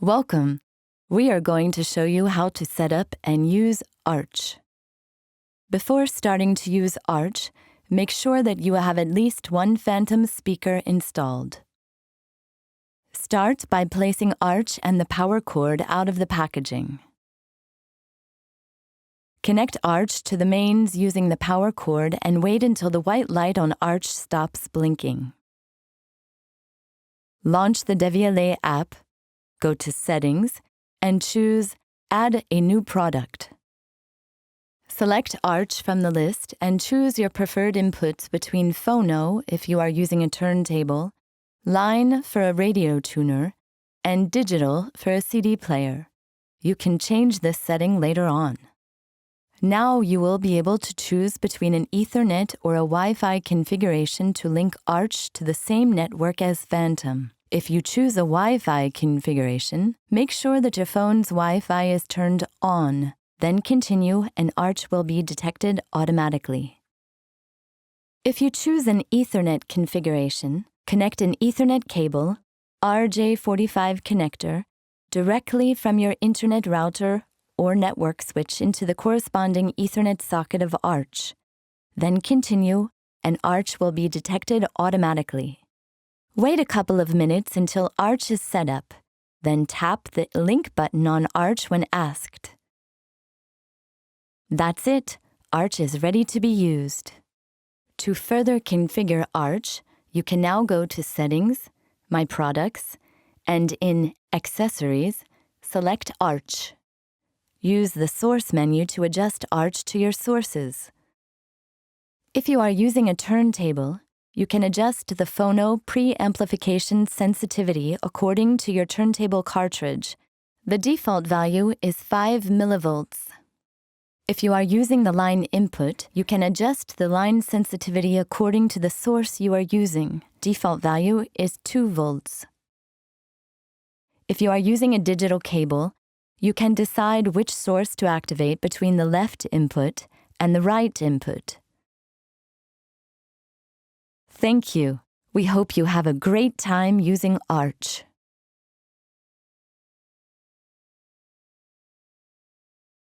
Welcome. We are going to show you how to set up and use Arch. Before starting to use Arch, make sure that you have at least one Phantom speaker installed. Start by placing Arch and the power cord out of the packaging. Connect Arch to the mains using the power cord and wait until the white light on Arch stops blinking. Launch the Devialet app, go to Settings, and choose Add a new product. Select Arch from the list and choose your preferred inputs between phono if you are using a turntable, line for a radio tuner, and digital for a CD player. You can change this setting later on. Now you will be able to choose between an Ethernet or a Wi-Fi configuration to link Arch to the same network as Phantom. If you choose a Wi-Fi configuration, make sure that your phone's Wi-Fi is turned on. Then continue and Arch will be detected automatically. If you choose an Ethernet configuration, connect an Ethernet cable, RJ45 connector, directly from your internet router or network switch into the corresponding Ethernet socket of Arch. Then continue and Arch will be detected automatically. Wait a couple of minutes until Arch is set up, then tap the link button on Arch when asked. That's it. Arch is ready to be used. To further configure Arch, you can now go to Settings, My Products, and in Accessories, select Arch. Use the Source menu to adjust Arch to your sources. If you are using a turntable, you can adjust the phono preamplification sensitivity according to your turntable cartridge. The default value is 5 millivolts. If you are using the line input, you can adjust the line sensitivity according to the source you are using. Default value is 2 volts. If you are using a digital cable, you can decide which source to activate between the left input and the right input. Thank you. We hope you have a great time using Arch.